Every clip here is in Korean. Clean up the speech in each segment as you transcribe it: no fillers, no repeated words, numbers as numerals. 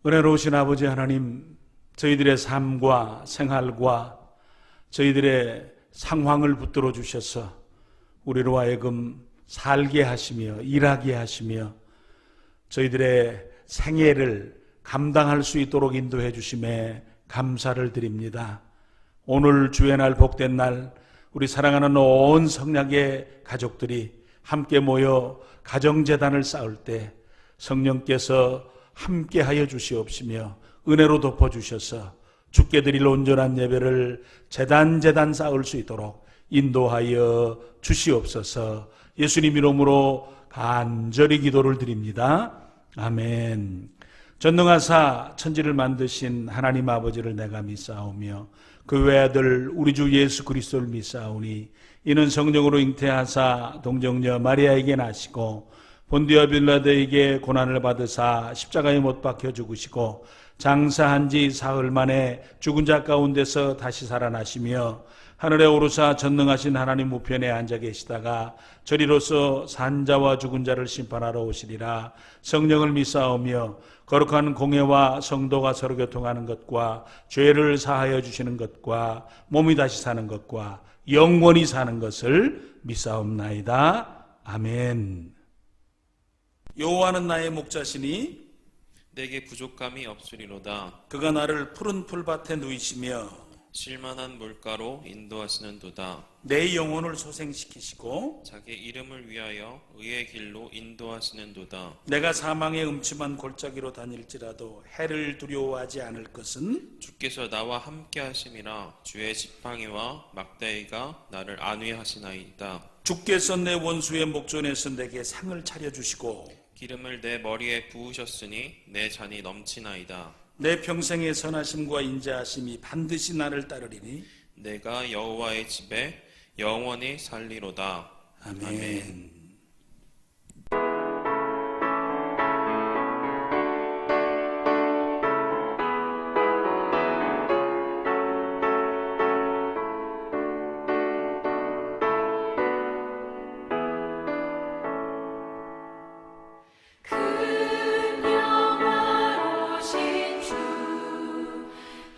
은혜로우신 아버지 하나님, 저희들의 삶과 생활과 저희들의 상황을 붙들어 주셔서 우리로 하여금 살게 하시며 일하게 하시며 저희들의 생애를 감당할 수 있도록 인도해 주심에 감사를 드립니다. 오늘 주의 날 복된 날 우리 사랑하는 온 성약의 가족들이 함께 모여 가정재단을 쌓을 때 성령께서 함께하여 주시옵시며 은혜로 덮어주셔서 주께 드릴 온전한 예배를 재단 쌓을 수 있도록 인도하여 주시옵소서. 예수님 이름으로 간절히 기도를 드립니다. 아멘. 전능하사 천지를 만드신 하나님 아버지를 내가 믿사오며 그 외아들 우리 주 예수 그리스도를 믿사오니 이는 성령으로 잉태하사 동정녀 마리아에게 나시고 본디오 빌라도에게 고난을 받으사 십자가에 못 박혀 죽으시고 장사한 지 사흘 만에 죽은 자 가운데서 다시 살아나시며 하늘에 오르사 전능하신 하나님 우편에 앉아 계시다가 저리로서 산자와 죽은 자를 심판하러 오시리라. 성령을 믿사오며 거룩한 공예와 성도가 서로 교통하는 것과 죄를 사하여 주시는 것과 몸이 다시 사는 것과 영원히 사는 것을 믿사옵나이다. 아멘. 여호와는 나의 목자시니 내게 부족함이 없으리로다. 그가 나를 푸른 풀밭에 누이시며 쉴만한 물가로 인도하시는도다. 내 영혼을 소생시키시고 자기 이름을 위하여 의의 길로 인도하시는도다. 내가 사망의 음침한 골짜기로 다닐지라도 해를 두려워하지 않을 것은 주께서 나와 함께 하심이라. 주의 지팡이와 막대기가 나를 안위하시나이다. 주께서 내 원수의 목전에서 내게 상을 차려주시고 기름을 내 머리에 부으셨으니 내 잔이 넘치나이다. 내 평생의 선하심과 인자하심이 반드시 나를 따르리니 내가 여호와의 집에 영원히 살리로다. 아멘.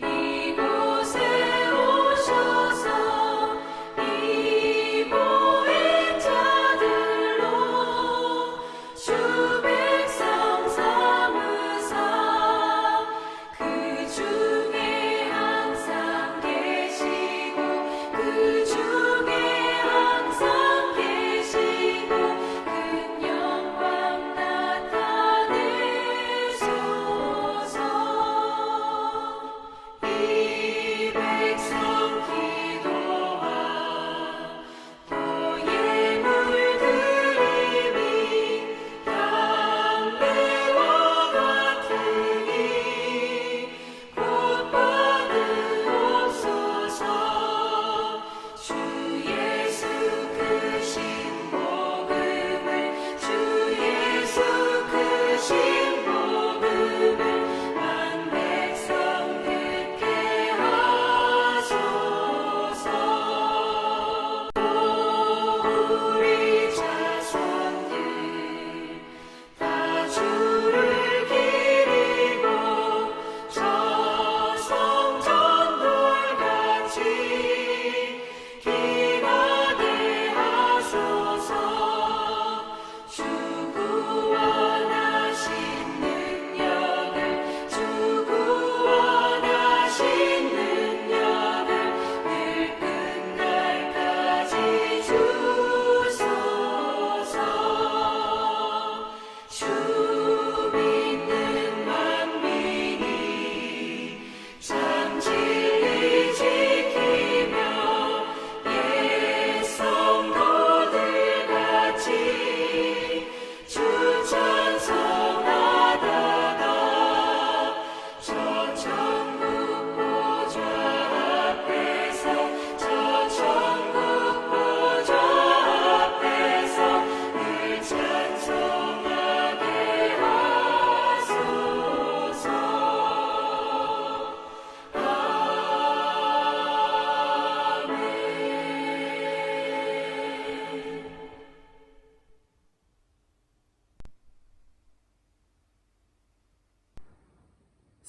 이곳에 오셔서 이모의 자들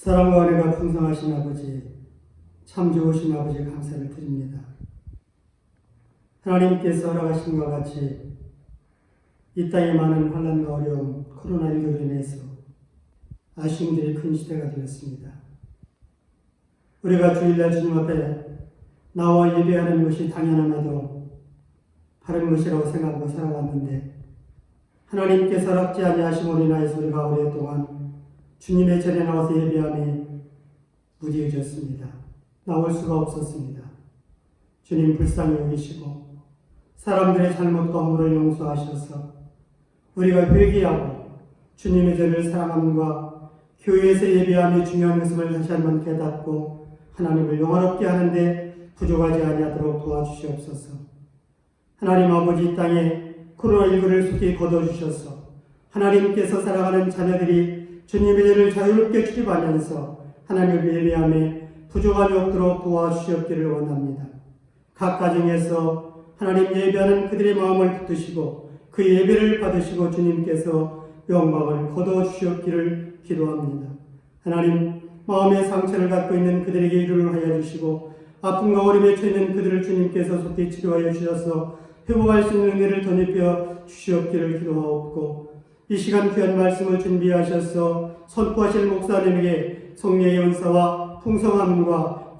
사랑과 은혜가 풍성하신 아버지, 참 좋으신 아버지 감사를 드립니다. 하나님께서 허락하신 것 같이 이 땅에 많은 환난과 어려움, 코로나19로 인해서 아쉬움들이 큰 시대가 되었습니다. 우리가 주일날 주님 앞에 나와 예배하는 것이 당연함에도 바른 것이라고 생각하고 살아왔는데 하나님께서 허락지 아니하심으로 인하여서 우리가 오랫동안 주님의 전에 나와서 예배함이 무디해졌습니다. 나올 수가 없었습니다. 주님 불쌍히 여기시고 사람들의 잘못과 허물을 용서하셔서 우리가 회개하고 주님의 전을 사랑함과 교회에서 예배함이 중요한 것임을 다시 한번 깨닫고 하나님을 영화롭게 하는데 부족하지 아니하도록 도와주시옵소서. 하나님 아버지, 이 땅에 코로나19를 속히 거둬주셔서 하나님께서 사랑하는 자녀들이 주님의 전을 자유롭게 출입하면서 하나님을 예배함에 부족함이 없도록 도와주시옵기를 원합니다. 각 가정에서 하나님 예배하는 그들의 마음을 붙드시고 그 예배를 받으시고 주님께서 영광을 거둬주시옵기를 기도합니다. 하나님, 마음의 상처를 갖고 있는 그들에게 위로를 하여 주시고 아픔과 어려움에 처해있는 그들을 주님께서 속히 치료하여 주셔서 회복할 수 있는 은혜를 덧입혀 주시옵기를 기도하옵고 이 시간 귀한 말씀을 준비하셔서 선포하실 목사님에게 성령의 은사와 풍성함과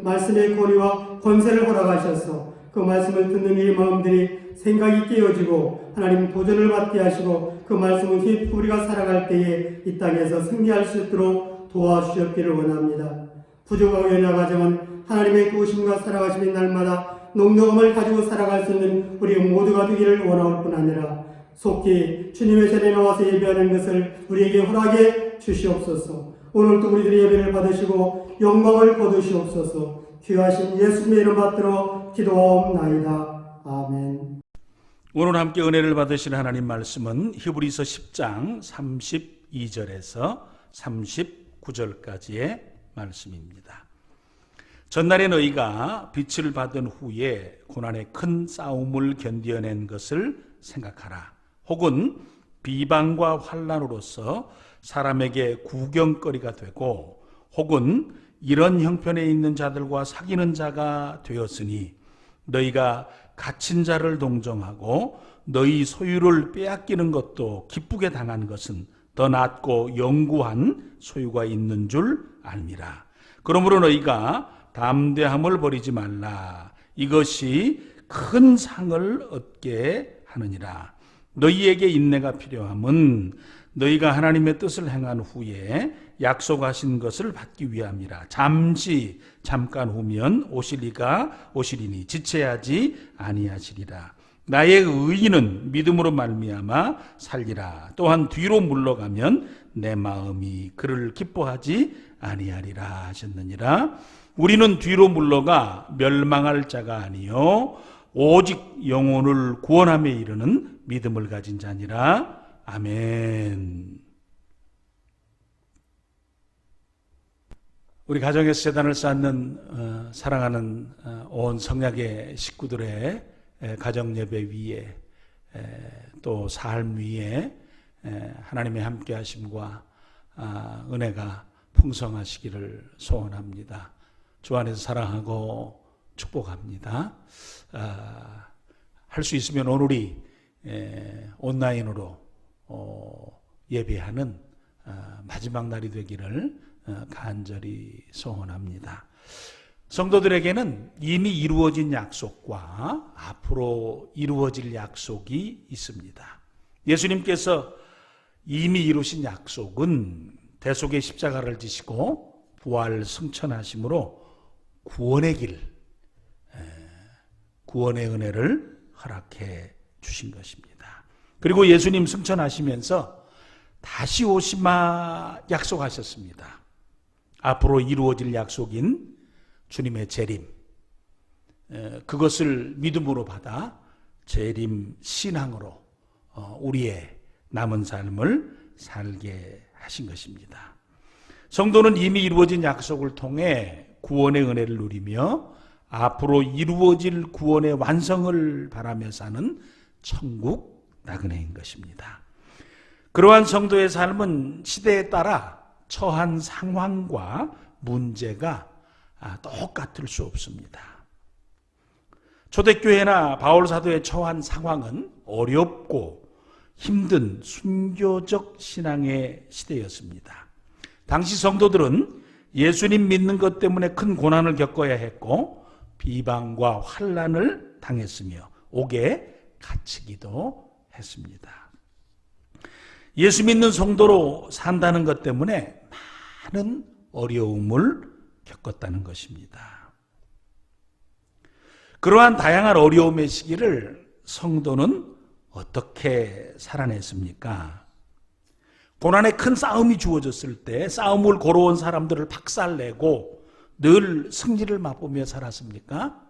말씀의 권위와 권세를 허락하셔서 그 말씀을 듣는 이 마음들이 생각이 깨어지고 하나님 도전을 받게 하시고 그 말씀을 깊이 우리가 살아갈 때에 이 땅에서 승리할 수 있도록 도와주셨기를 원합니다. 부족하고 연약하지만 하나님의 도우심과 살아가심이 날마다 농동함을 가지고 살아갈 수 있는 우리 모두가 되기를 원할 뿐 아니라 속히 주님의 전에 나와서 예배하는 것을 우리에게 허락해 주시옵소서. 오늘도 우리들의 예배를 받으시고 영광을 거두시옵소서. 귀하신 예수님의 이름 받들어 기도하옵나이다. 아멘. 오늘 함께 은혜를 받으실 하나님 말씀은 히브리서 10장 32절에서 39절까지의 말씀입니다. 전날에 너희가 빛을 받은 후에 고난의 큰 싸움을 견뎌낸 것을 생각하라. 혹은 비방과 환난으로서 사람에게 구경거리가 되고 혹은 이런 형편에 있는 자들과 사귀는 자가 되었으니 너희가 갇힌 자를 동정하고 너희 소유를 빼앗기는 것도 기쁘게 당한 것은 더 낫고 영구한 소유가 있는 줄 알미라. 그러므로 너희가 담대함을 버리지 말라. 이것이 큰 상을 얻게 하느니라. 너희에게 인내가 필요함은 너희가 하나님의 뜻을 행한 후에 약속하신 것을 받기 위함이라. 잠깐 후면 오시리니 지체하지 아니하시리라. 나의 의인은 믿음으로 말미암아 살리라. 또한 뒤로 물러가면 내 마음이 그를 기뻐하지 아니하리라 하셨느니라. 우리는 뒤로 물러가 멸망할 자가 아니요 오직 영혼을 구원함에 이르는 믿음을 가진 자니라. 아멘. 우리 가정에서 제단을 쌓는 사랑하는 온 성약의 식구들의 가정 예배 위에 또 삶 위에 하나님의 함께 하심과 은혜가 풍성하시기를 소원합니다. 주 안에서 사랑하고 축복합니다. 할 수 있으면 오늘이 온라인으로 예배하는 마지막 날이 되기를 간절히 소원합니다. 성도들에게는 이미 이루어진 약속과 앞으로 이루어질 약속이 있습니다. 예수님께서 이미 이루신 약속은 대속의 십자가를 지시고 부활 승천하심으로 구원의 길, 구원의 은혜를 허락해 주신 것입니다. 그리고 예수님 승천하시면서 다시 오시마 약속하셨습니다. 앞으로 이루어질 약속인 주님의 재림, 그것을 믿음으로 받아 재림 신앙으로 우리의 남은 삶을 살게 하신 것입니다. 성도는 이미 이루어진 약속을 통해 구원의 은혜를 누리며 앞으로 이루어질 구원의 완성을 바라며 사는 천국 나그네인 것입니다. 그러한 성도의 삶은 시대에 따라 처한 상황과 문제가 똑같을 수 없습니다. 초대교회나 바울 사도의 처한 상황은 어렵고 힘든 순교적 신앙의 시대였습니다. 당시 성도들은 예수님 믿는 것 때문에 큰 고난을 겪어야 했고 비방과 환난을 당했으며 옥에 갇히기도 했습니다. 예수 믿는 성도로 산다는 것 때문에 많은 어려움을 겪었다는 것입니다. 그러한 다양한 어려움의 시기를 성도는 어떻게 살아냈습니까? 고난의 큰 싸움이 주어졌을 때 싸움을 걸어온 사람들을 박살내고 늘 승리를 맛보며 살았습니까?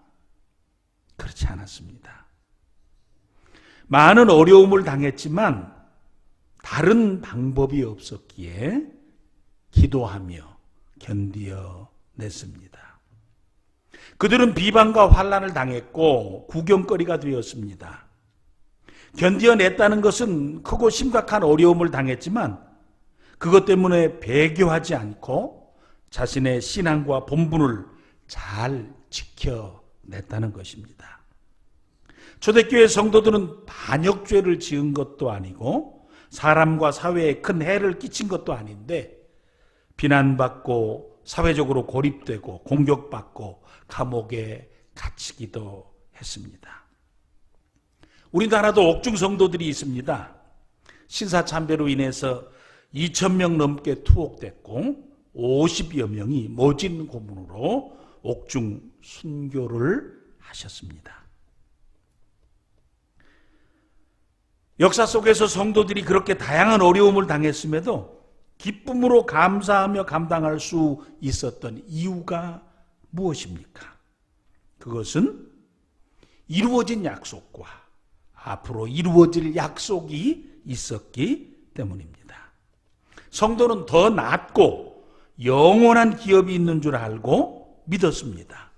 그렇지 않았습니다. 많은 어려움을 당했지만 다른 방법이 없었기에 기도하며 견디어냈습니다. 그들은 비방과 환난을 당했고 구경거리가 되었습니다. 견디어냈다는 것은 크고 심각한 어려움을 당했지만 그것 때문에 배교하지 않고 자신의 신앙과 본분을 잘 지켜냈다는 것입니다. 초대교회 성도들은 반역죄를 지은 것도 아니고 사람과 사회에 큰 해를 끼친 것도 아닌데 비난받고 사회적으로 고립되고 공격받고 감옥에 갇히기도 했습니다. 우리나라도 옥중 성도들이 있습니다. 신사참배로 인해서 2,000명 넘게 투옥됐고 50여 명이 모진 고문으로 옥중 순교를 하셨습니다. 역사 속에서 성도들이 그렇게 다양한 어려움을 당했음에도 기쁨으로 감사하며 감당할 수 있었던 이유가 무엇입니까? 그것은 이루어진 약속과 앞으로 이루어질 약속이 있었기 때문입니다. 성도는 더 낫고 영원한 기업이 있는 줄 알고 믿었습니다.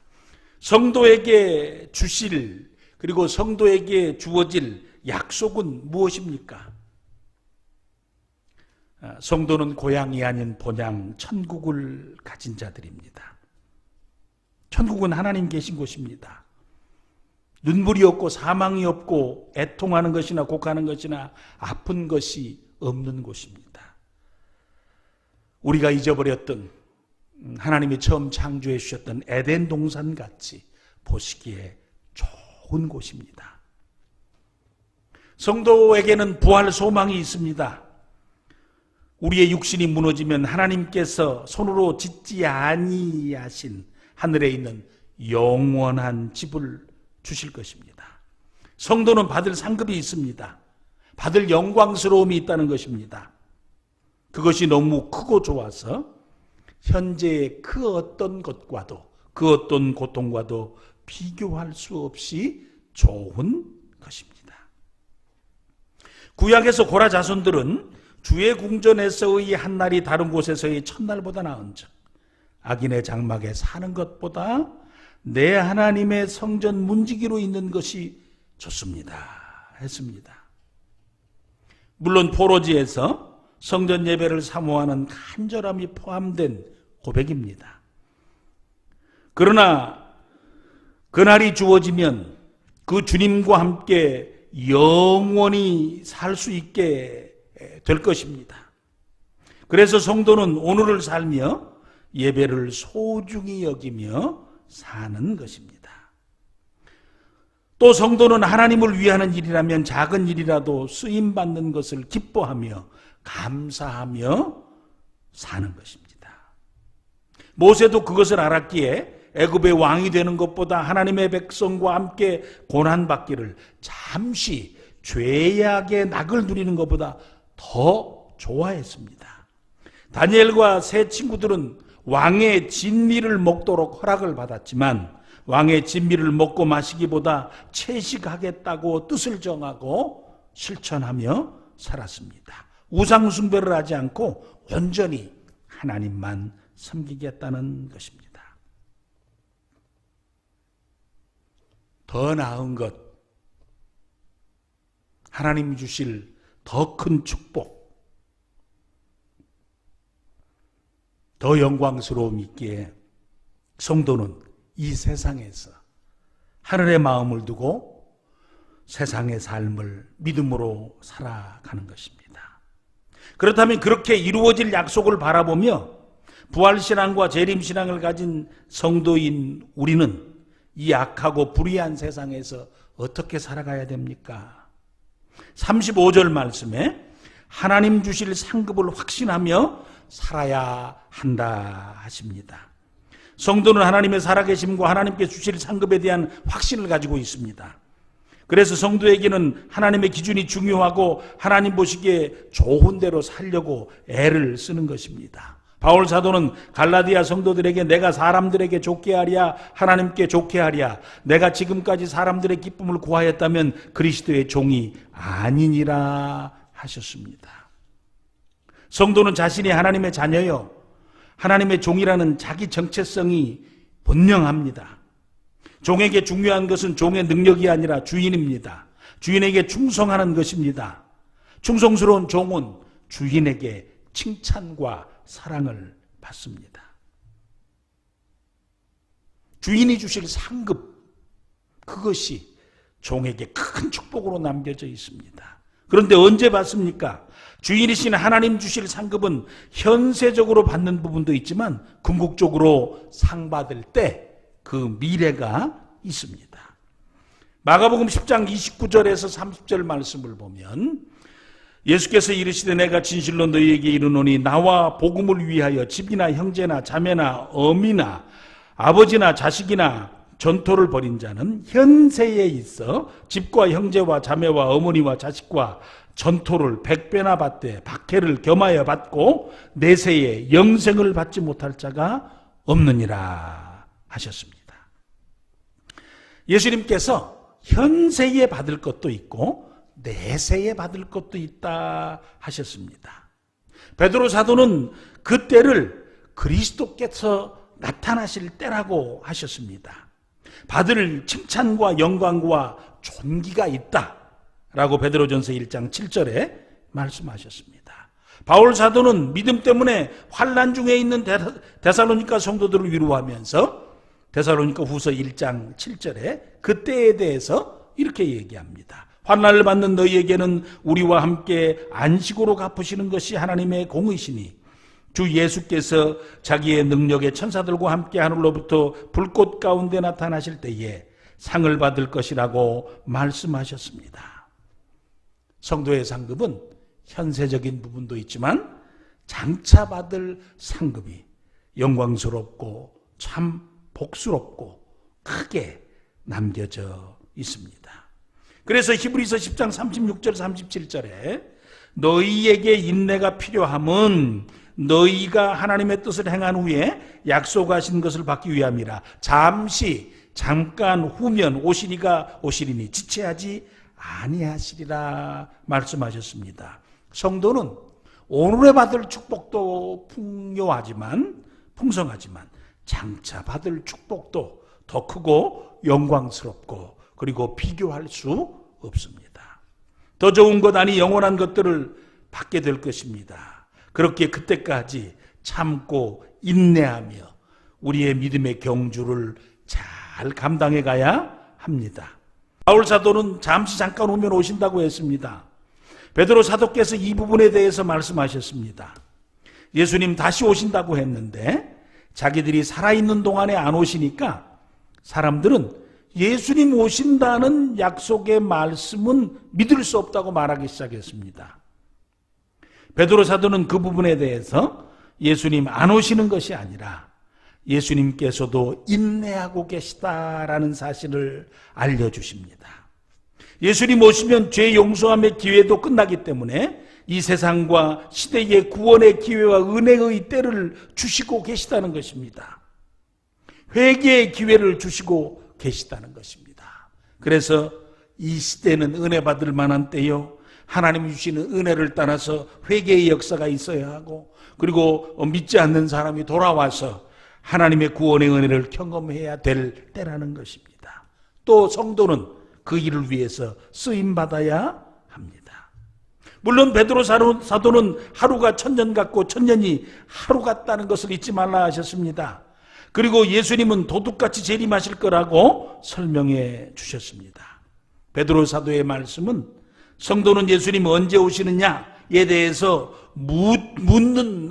성도에게 주실 그리고 성도에게 주어질 약속은 무엇입니까? 성도는 고향이 아닌 본향 천국을 가진 자들입니다. 천국은 하나님 계신 곳입니다. 눈물이 없고 사망이 없고 애통하는 것이나 곡하는 것이나 아픈 것이 없는 곳입니다. 우리가 잊어버렸던 하나님이 처음 창조해 주셨던 에덴 동산 같이 보시기에 좋은 곳입니다. 성도에게는 부활 소망이 있습니다. 우리의 육신이 무너지면 하나님께서 손으로 짓지 아니하신 하늘에 있는 영원한 집을 주실 것입니다. 성도는 받을 상급이 있습니다. 받을 영광스러움이 있다는 것입니다. 그것이 너무 크고 좋아서 현재의 그 어떤 것과도 그 어떤 고통과도 비교할 수 없이 좋은 것입니다. 구약에서 고라 자손들은 주의 궁전에서의 한날이 다른 곳에서의 첫날보다 나은즉 악인의 장막에 사는 것보다 내 하나님의 성전 문지기로 있는 것이 좋습니다 했습니다. 물론 포로지에서 성전 예배를 사모하는 간절함이 포함된 고백입니다. 그러나 그날이 주어지면 그 주님과 함께 영원히 살 수 있게 될 것입니다. 그래서 성도는 오늘을 살며 예배를 소중히 여기며 사는 것입니다. 또 성도는 하나님을 위하는 일이라면 작은 일이라도 쓰임받는 것을 기뻐하며 감사하며 사는 것입니다. 모세도 그것을 알았기에 애굽의 왕이 되는 것보다 하나님의 백성과 함께 고난받기를 잠시 죄악의 낙을 누리는 것보다 더 좋아했습니다. 다니엘과 세 친구들은 왕의 진미를 먹도록 허락을 받았지만 왕의 진미를 먹고 마시기보다 채식하겠다고 뜻을 정하고 실천하며 살았습니다. 우상 숭배를 하지 않고 온전히 하나님만 섬기겠다는 것입니다. 더 나은 것, 하나님 주실 더 큰 축복, 더 영광스러움이 있기에 성도는 이 세상에서 하늘의 마음을 두고 세상의 삶을 믿음으로 살아가는 것입니다. 그렇다면 그렇게 이루어질 약속을 바라보며 부활신앙과 재림신앙을 가진 성도인 우리는 이 악하고 불의한 세상에서 어떻게 살아가야 됩니까? 35절 말씀에 하나님 주실 상급을 확신하며 살아야 한다 하십니다. 성도는 하나님의 살아계심과 하나님께 주실 상급에 대한 확신을 가지고 있습니다. 그래서 성도에게는 하나님의 기준이 중요하고 하나님 보시기에 좋은 대로 살려고 애를 쓰는 것입니다. 바울 사도는 갈라디아 성도들에게 내가 사람들에게 좋게 하랴 하나님께 좋게 하랴 내가 지금까지 사람들의 기쁨을 구하였다면 그리스도의 종이 아니니라 하셨습니다. 성도는 자신이 하나님의 자녀요 하나님의 종이라는 자기 정체성이 분명합니다. 종에게 중요한 것은 종의 능력이 아니라 주인입니다. 주인에게 충성하는 것입니다. 충성스러운 종은 주인에게 칭찬과 사랑을 받습니다. 주인이 주실 상급, 그것이 종에게 큰 축복으로 남겨져 있습니다. 그런데 언제 받습니까? 주인이신 하나님 주실 상급은 현세적으로 받는 부분도 있지만 궁극적으로 상 받을 때 그 미래가 있습니다. 마가복음 10장 29절에서 30절 말씀을 보면 예수께서 이르시되 내가 진실로 너희에게 이르노니 나와 복음을 위하여 집이나 형제나 자매나 어미나 아버지나 자식이나 전토를 벌인 자는 현세에 있어 집과 형제와 자매와 어머니와 자식과 전토를 100배나 받되 박해를 겸하여 받고 내세에 영생을 받지 못할 자가 없느니라 하셨습니다. 예수님께서 현세에 받을 것도 있고 내세에 받을 것도 있다 하셨습니다. 베드로 사도는 그 때를 그리스도께서 나타나실 때라고 하셨습니다. 받을 칭찬과 영광과 존귀가 있다라고 베드로전서 1장 7절에 말씀하셨습니다. 바울 사도는 믿음 때문에 환난 중에 있는 데살로니가 성도들을 위로하면서 데살로니가 후서 1장 7절에 그때에 대해서 이렇게 얘기합니다. 환난을 받는 너희에게는 우리와 함께 안식으로 갚으시는 것이 하나님의 공의시니 주 예수께서 자기의 능력의 천사들과 함께 하늘로부터 불꽃 가운데 나타나실 때에 상을 받을 것이라고 말씀하셨습니다. 성도의 상급은 현세적인 부분도 있지만 장차 받을 상급이 영광스럽고 참 복스럽고 크게 남겨져 있습니다. 그래서 히브리서 10장 36절 37절에 너희에게 인내가 필요함은 너희가 하나님의 뜻을 행한 후에 약속하신 것을 받기 위함이라. 잠깐 후면 오시리니 지체하지 아니하시리라 말씀하셨습니다. 성도는 오늘에 받을 축복도 풍성하지만 장차 받을 축복도 더 크고 영광스럽고 그리고 비교할 수 없습니다. 더 좋은 것 아니 영원한 것들을 받게 될 것입니다. 그렇게 그때까지 참고 인내하며 우리의 믿음의 경주를 잘 감당해 가야 합니다. 바울 사도는 잠깐 후면 오신다고 했습니다. 베드로 사도께서 이 부분에 대해서 말씀하셨습니다. 예수님 다시 오신다고 했는데 자기들이 살아있는 동안에 안 오시니까 사람들은 예수님 오신다는 약속의 말씀은 믿을 수 없다고 말하기 시작했습니다. 베드로 사도는 그 부분에 대해서 예수님 안 오시는 것이 아니라 예수님께서도 인내하고 계시다라는 사실을 알려주십니다. 예수님 오시면 죄 용서함의 기회도 끝나기 때문에 이 세상과 시대의 구원의 기회와 은혜의 때를 주시고 계시다는 것입니다. 회개의 기회를 주시고 계시다는 것입니다. 그래서 이 시대는 은혜 받을 만한 때요, 하나님이 주시는 은혜를 따라서 회개의 역사가 있어야 하고, 그리고 믿지 않는 사람이 돌아와서 하나님의 구원의 은혜를 경험해야 될 때라는 것입니다. 또 성도는 그 일을 위해서 쓰임받아야 합니다. 물론 베드로 사도는 하루가 천년 같고 천년이 하루 같다는 것을 잊지 말라 하셨습니다. 그리고 예수님은 도둑같이 재림하실 거라고 설명해 주셨습니다. 베드로 사도의 말씀은 성도는 예수님이 언제 오시느냐에 대해서 묻는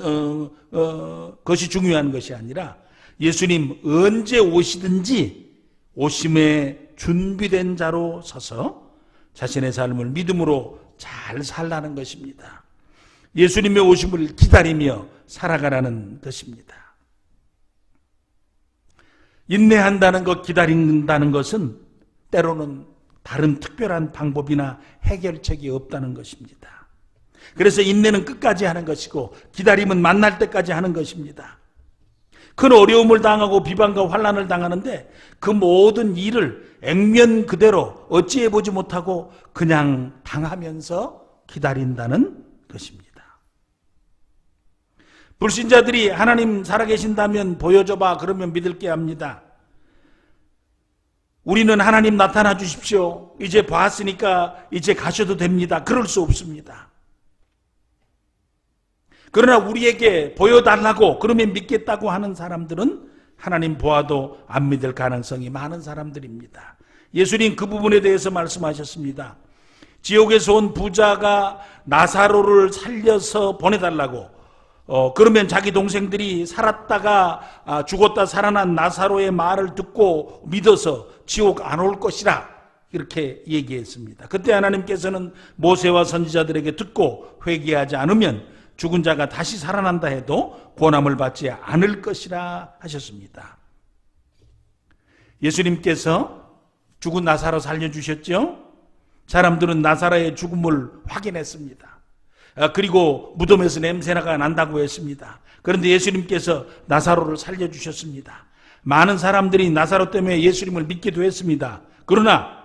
것이 중요한 것이 아니라 예수님 언제 오시든지 오심에 준비된 자로 서서 자신의 삶을 믿음으로 잘 살라는 것입니다. 예수님의 오심을 기다리며 살아가라는 것입니다. 인내한다는 것, 기다린다는 것은 때로는 다른 특별한 방법이나 해결책이 없다는 것입니다. 그래서 인내는 끝까지 하는 것이고 기다림은 만날 때까지 하는 것입니다. 큰 어려움을 당하고 비방과 환난을 당하는데 그 모든 일을 액면 그대로 어찌해보지 못하고 그냥 당하면서 기다린다는 것입니다. 불신자들이 하나님 살아계신다면 보여줘봐 그러면 믿을게 합니다. 우리는 하나님 나타나 주십시오. 이제 봤으니까 이제 가셔도 됩니다. 그럴 수 없습니다. 그러나 우리에게 보여달라고 그러면 믿겠다고 하는 사람들은 하나님 보아도 안 믿을 가능성이 많은 사람들입니다. 예수님 그 부분에 대해서 말씀하셨습니다. 지옥에서 온 부자가 나사로를 살려서 보내달라고 그러면 자기 동생들이 살았다가 죽었다 살아난 나사로의 말을 듣고 믿어서 지옥 안 올 것이라 이렇게 얘기했습니다. 그때 하나님께서는 모세와 선지자들에게 듣고 회개하지 않으면 죽은 자가 다시 살아난다 해도 고난을 받지 않을 것이라 하셨습니다. 예수님께서 죽은 나사로 살려주셨죠? 사람들은 나사로의 죽음을 확인했습니다. 그리고 무덤에서 냄새나가 난다고 했습니다. 그런데 예수님께서 나사로를 살려주셨습니다. 많은 사람들이 나사로 때문에 예수님을 믿기도 했습니다. 그러나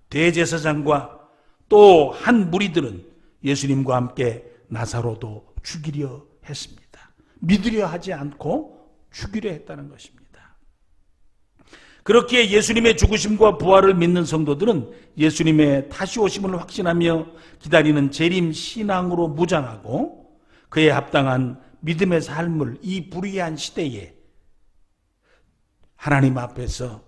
대제사장과 또 한 무리들은 예수님과 함께 나사로도 죽이려 했습니다. 믿으려 하지 않고 죽이려 했다는 것입니다. 그렇게 예수님의 죽으심과 부활을 믿는 성도들은 예수님의 다시 오심을 확신하며 기다리는 재림 신앙으로 무장하고 그에 합당한 믿음의 삶을 이 불의한 시대에 하나님 앞에서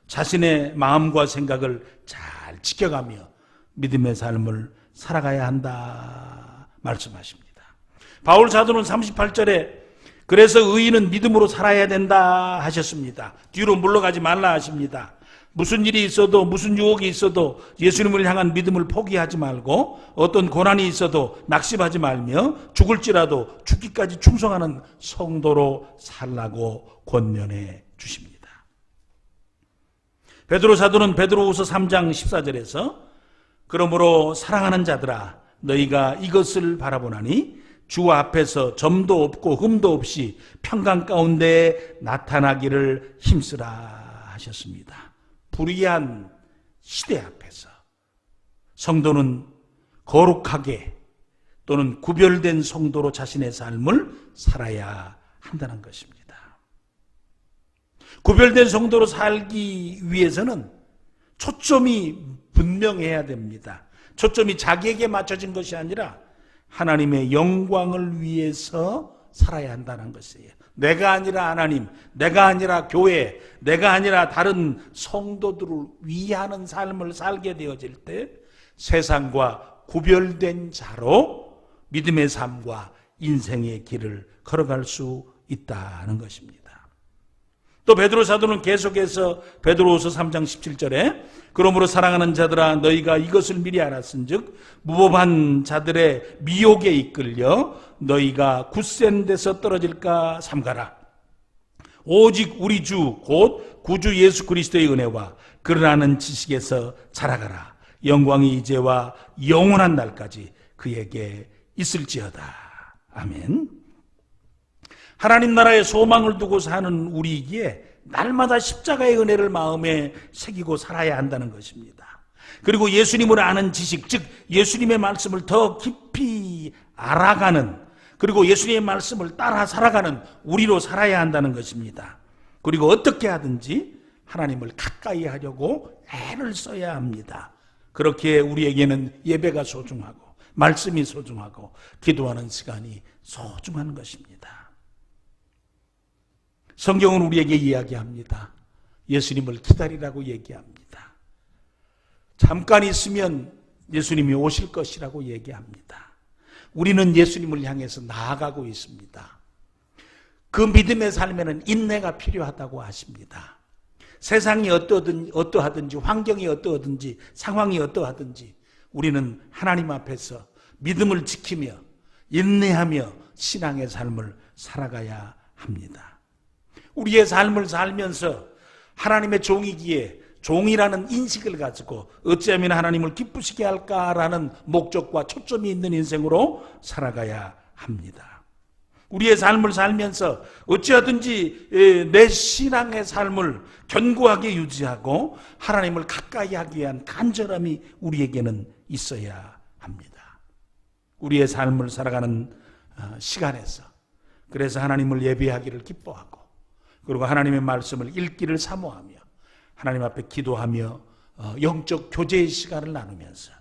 자신의 마음과 생각을 잘 지켜가며 믿음의 삶을 살아가야 한다 말씀하십니다. 바울 사도는 38절에 그래서 의인은 믿음으로 살아야 된다 하셨습니다. 뒤로 물러가지 말라 하십니다. 무슨 일이 있어도 무슨 유혹이 있어도 예수님을 향한 믿음을 포기하지 말고 어떤 고난이 있어도 낙심하지 말며 죽을지라도 죽기까지 충성하는 성도로 살라고 권면해 주십니다. 베드로 사도는 베드로후서 3장 14절에서 그러므로 사랑하는 자들아 너희가 이것을 바라보나니 주 앞에서 점도 없고 흠도 없이 평강 가운데 나타나기를 힘쓰라 하셨습니다. 불의한 시대 앞에서 성도는 거룩하게 또는 구별된 성도로 자신의 삶을 살아야 한다는 것입니다. 구별된 성도로 살기 위해서는 초점이 분명해야 됩니다. 초점이 자기에게 맞춰진 것이 아니라 하나님의 영광을 위해서 살아야 한다는 것이에요. 내가 아니라 하나님, 내가 아니라 교회, 내가 아니라 다른 성도들을 위하는 삶을 살게 되어질 때 세상과 구별된 자로 믿음의 삶과 인생의 길을 걸어갈 수 있다는 것입니다. 또 베드로 사도는 계속해서 베드로후서 3장 17절에 그러므로 사랑하는 자들아 너희가 이것을 미리 알았은즉 무법한 자들의 미혹에 이끌려 너희가 굳센 데서 떨어질까 삼가라. 오직 우리 주 곧 구주 예수 그리스도의 은혜와 그러라는 지식에서 자라가라. 영광이 이제와 영원한 날까지 그에게 있을지어다. 아멘. 하나님 나라의 소망을 두고 사는 우리에게 날마다 십자가의 은혜를 마음에 새기고 살아야 한다는 것입니다. 그리고 예수님을 아는 지식, 즉 예수님의 말씀을 더 깊이 알아가는, 그리고 예수님의 말씀을 따라 살아가는 우리로 살아야 한다는 것입니다. 그리고 어떻게 하든지 하나님을 가까이 하려고 애를 써야 합니다. 그렇게 우리에게는 예배가 소중하고 말씀이 소중하고 기도하는 시간이 소중한 것입니다. 성경은 우리에게 이야기합니다. 예수님을 기다리라고 얘기합니다. 잠깐 있으면 예수님이 오실 것이라고 얘기합니다. 우리는 예수님을 향해서 나아가고 있습니다. 그 믿음의 삶에는 인내가 필요하다고 하십니다. 세상이 어떠하든지 환경이 어떠하든지 상황이 어떠하든지 우리는 하나님 앞에서 믿음을 지키며 인내하며 신앙의 삶을 살아가야 합니다. 우리의 삶을 살면서 하나님의 종이기에 종이라는 인식을 가지고 어찌하면 하나님을 기쁘시게 할까라는 목적과 초점이 있는 인생으로 살아가야 합니다. 우리의 삶을 살면서 어찌하든지 내 신앙의 삶을 견고하게 유지하고 하나님을 가까이 하기 위한 간절함이 우리에게는 있어야 합니다. 우리의 삶을 살아가는 시간에서 그래서 하나님을 예배하기를 기뻐하고 그리고 하나님의 말씀을 읽기를 사모하며 하나님 앞에 기도하며 영적 교제의 시간을 나누면서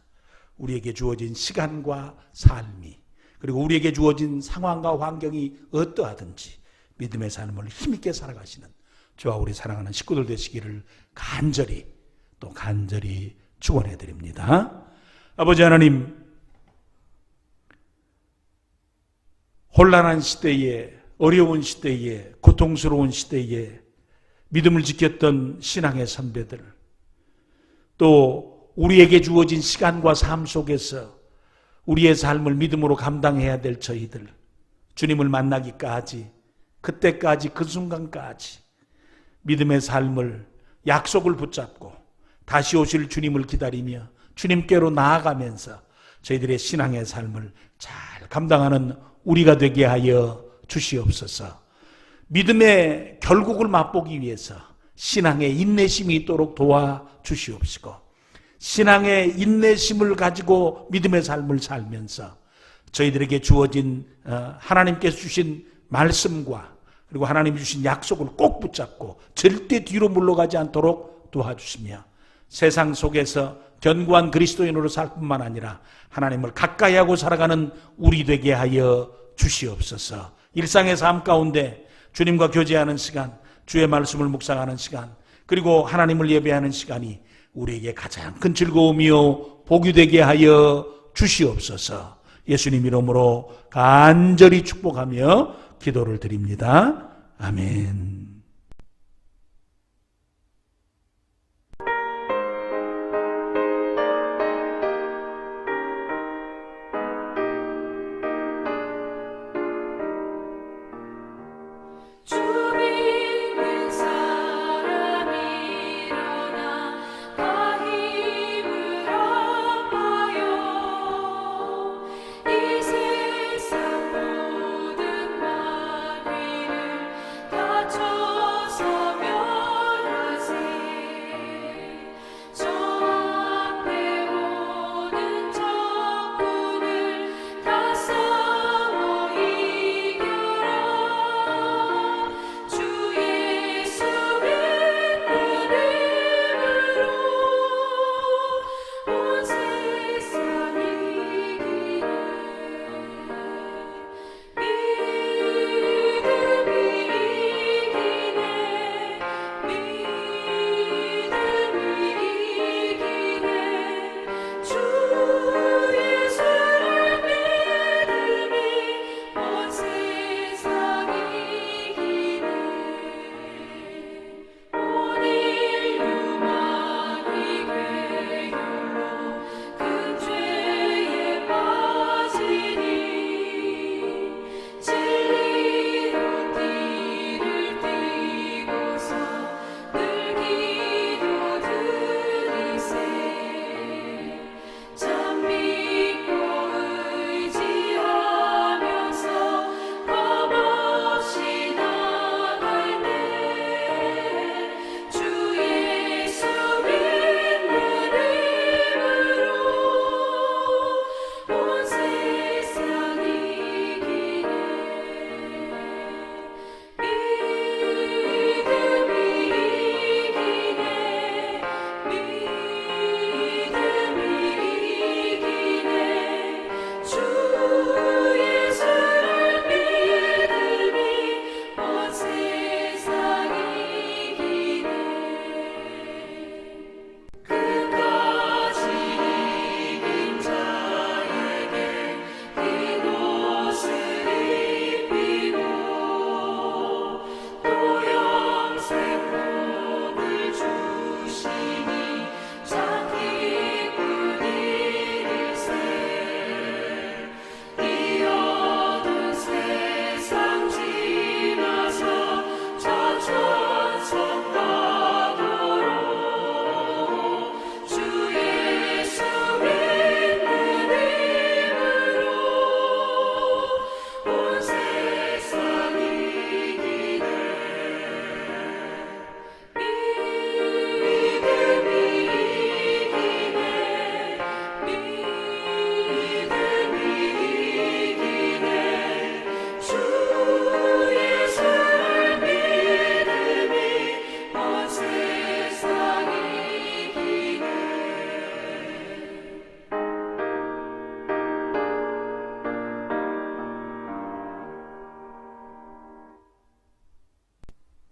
우리에게 주어진 시간과 삶이 그리고 우리에게 주어진 상황과 환경이 어떠하든지 믿음의 삶을 힘있게 살아가시는 저와 우리 사랑하는 식구들 되시기를 간절히 축원해 드립니다. 아버지 하나님, 혼란한 시대에 어려운 시대에 고통스러운 시대에 믿음을 지켰던 신앙의 선배들 또 우리에게 주어진 시간과 삶 속에서 우리의 삶을 믿음으로 감당해야 될 저희들 주님을 만나기까지 그때까지 그 순간까지 믿음의 삶을 약속을 붙잡고 다시 오실 주님을 기다리며 주님께로 나아가면서 저희들의 신앙의 삶을 잘 감당하는 우리가 되게 하여 주시옵소서. 믿음의 결국을 맛보기 위해서 신앙의 인내심이 있도록 도와주시옵시고 신앙의 인내심을 가지고 믿음의 삶을 살면서 저희들에게 주어진 하나님께서 주신 말씀과 그리고 하나님이 주신 약속을 꼭 붙잡고 절대 뒤로 물러가지 않도록 도와주시며 세상 속에서 견고한 그리스도인으로 살 뿐만 아니라 하나님을 가까이 하고 살아가는 우리 되게 하여 주시옵소서. 일상의 삶 가운데 주님과 교제하는 시간, 주의 말씀을 묵상하는 시간, 그리고 하나님을 예배하는 시간이 우리에게 가장 큰 즐거움이요 복이 되게 하여 주시옵소서. 예수님 이름으로 간절히 축복하며 기도를 드립니다. 아멘.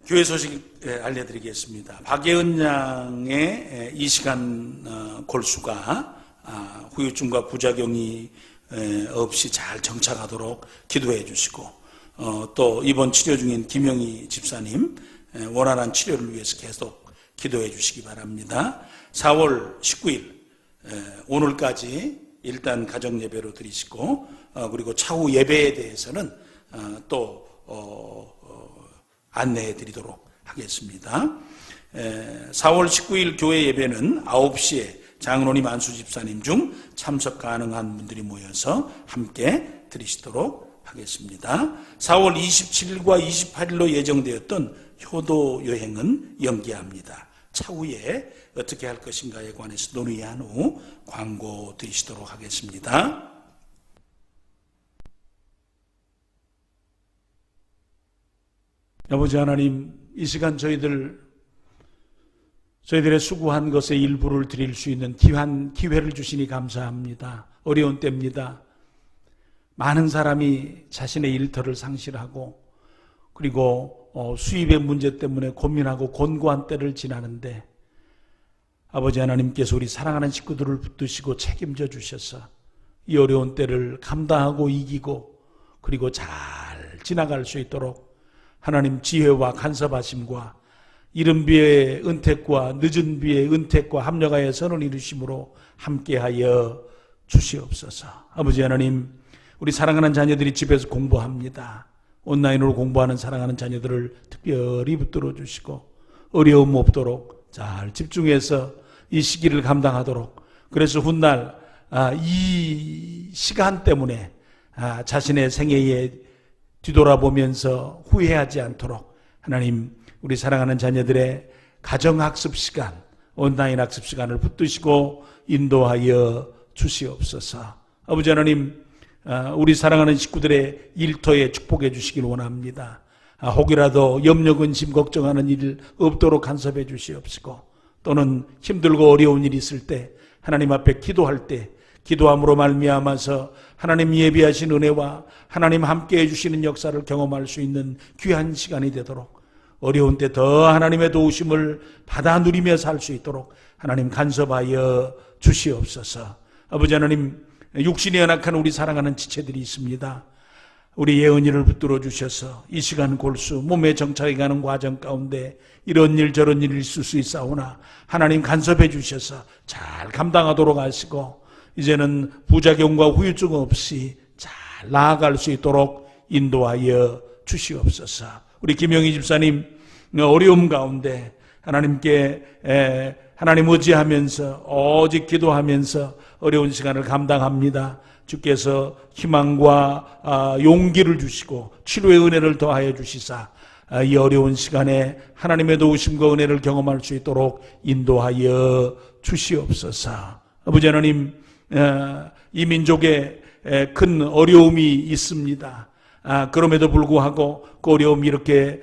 교회 소식 알려드리겠습니다. 박예은 양의 이 시간 골수가 후유증과 부작용이 없이 잘 정착하도록 기도해 주시고, 또 이번 치료 중인 김영희 집사님 원활한 치료를 위해서 계속 기도해 주시기 바랍니다. 4월 19일 오늘까지 일단 가정 예배로 드리시고, 그리고 차후 예배에 대해서는 또 안내해 드리도록 하겠습니다. 4월 19일 교회 예배는 9시에 장로님 안수 집사님 중 참석 가능한 분들이 모여서 함께 드리시도록 하겠습니다. 4월 27일과 28일로 예정되었던 효도 여행은 연기합니다. 차후에 어떻게 할 것인가에 관해서 논의한 후 광고 드리시도록 하겠습니다. 아버지 하나님, 이 시간 저희들의 수고한 것의 일부를 드릴 수 있는 귀한 기회를 주시니 감사합니다. 어려운 때입니다. 많은 사람이 자신의 일터를 상실하고, 그리고 수입의 문제 때문에 고민하고 곤고한 때를 지나는데, 아버지 하나님께서 우리 사랑하는 식구들을 붙드시고 책임져 주셔서 이 어려운 때를 감당하고 이기고, 그리고 잘 지나갈 수 있도록 하나님 지혜와 간섭하심과 이른 비의 은택과 늦은 비의 은택과 합력하여 선을 이루심으로 함께하여 주시옵소서. 아버지 하나님, 우리 사랑하는 자녀들이 집에서 공부합니다. 온라인으로 공부하는 사랑하는 자녀들을 특별히 붙들어 주시고 어려움 없도록 잘 집중해서 이 시기를 감당하도록, 그래서 훗날 이 시간 때문에 자신의 생애에 뒤돌아보면서 후회하지 않도록 하나님, 우리 사랑하는 자녀들의 가정학습 시간, 온라인 학습 시간을 붙드시고 인도하여 주시옵소서. 아버지 하나님, 우리 사랑하는 식구들의 일터에 축복해 주시길 원합니다. 혹이라도 염려, 근심, 걱정하는 일 없도록 간섭해 주시옵시고, 또는 힘들고 어려운 일이 있을 때 하나님 앞에 기도할 때 기도함으로 말미암아서 하나님 예비하신 은혜와 하나님 함께해 주시는 역사를 경험할 수 있는 귀한 시간이 되도록, 어려운 때 더 하나님의 도우심을 받아 누리며 살 수 있도록 하나님 간섭하여 주시옵소서. 아버지 하나님, 육신이 연약한 우리 사랑하는 지체들이 있습니다. 우리 예은이를 붙들어 주셔서 이 시간 골수 몸에 정착해가는 과정 가운데 이런 일 저런 일이 있을 수 있사오나 하나님 간섭해 주셔서 잘 감당하도록 하시고, 이제는 부작용과 후유증 없이 잘 나아갈 수 있도록 인도하여 주시옵소서. 우리 김영희 집사님 어려움 가운데 하나님께 하나님 의지하면서 오직 기도하면서 어려운 시간을 감당합니다. 주께서 희망과 용기를 주시고 치료의 은혜를 더하여 주시사 이 어려운 시간에 하나님의 도우심과 은혜를 경험할 수 있도록 인도하여 주시옵소서. 아버지 하나님, 이 민족에 큰 어려움이 있습니다. 그럼에도 불구하고 그 어려움이 이렇게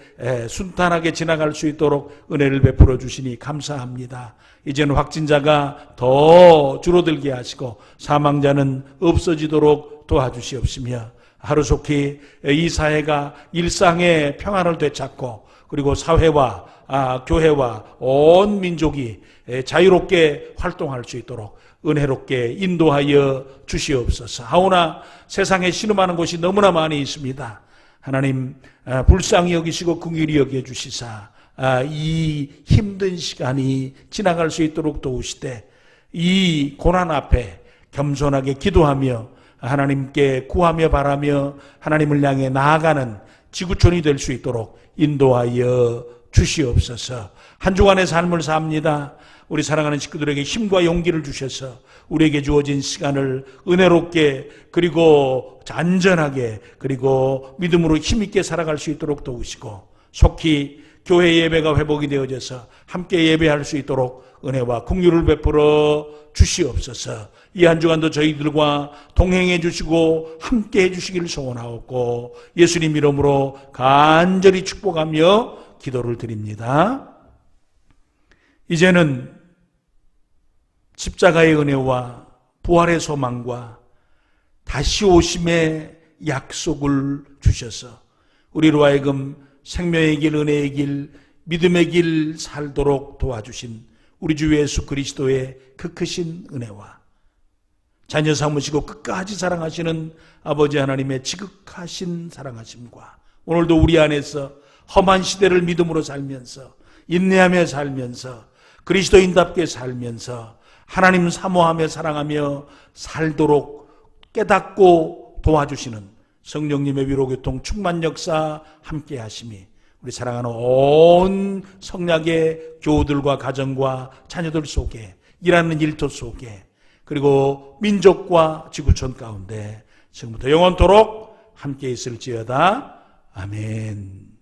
순탄하게 지나갈 수 있도록 은혜를 베풀어 주시니 감사합니다. 이제는 확진자가 더 줄어들게 하시고 사망자는 없어지도록 도와주시옵시며, 하루속히 이 사회가 일상의 평안을 되찾고, 그리고 사회와 교회와 온 민족이 자유롭게 활동할 수 있도록 은혜롭게 인도하여 주시옵소서. 하오나 세상에 신음하는 곳이 너무나 많이 있습니다. 하나님, 불쌍히 여기시고 긍휼히 여겨 주시사 이 힘든 시간이 지나갈 수 있도록 도우시되, 이 고난 앞에 겸손하게 기도하며 하나님께 구하며 바라며 하나님을 향해 나아가는 지구촌이 될 수 있도록 인도하여 주시옵소서. 한 주간의 삶을 삽니다. 우리 사랑하는 식구들에게 힘과 용기를 주셔서 우리에게 주어진 시간을 은혜롭게, 그리고 안전하게, 그리고 믿음으로 힘있게 살아갈 수 있도록 도우시고, 속히 교회 예배가 회복이 되어져서 함께 예배할 수 있도록 은혜와 긍휼을 베풀어 주시옵소서. 이 한 주간도 저희들과 동행해 주시고 함께 해 주시기를 소원하옵고, 예수님 이름으로 간절히 축복하며 기도를 드립니다. 이제는 십자가의 은혜와 부활의 소망과 다시 오심의 약속을 주셔서 우리로 하여금 생명의 길, 은혜의 길, 믿음의 길 살도록 도와주신 우리 주 예수 그리스도의 그 크신 은혜와 자녀 삼으시고 끝까지 사랑하시는 아버지 하나님의 지극하신 사랑하심과 오늘도 우리 안에서 험한 시대를 믿음으로 살면서 인내하며 살면서 그리스도인답게 살면서 하나님 사모하며 사랑하며 살도록 깨닫고 도와주시는 성령님의 위로교통 충만 역사 함께 하심이 우리 사랑하는 온 성약의 교우들과 가정과 자녀들 속에 일하는 일터 속에 그리고 민족과 지구촌 가운데 지금부터 영원토록 함께 있을지어다. 아멘.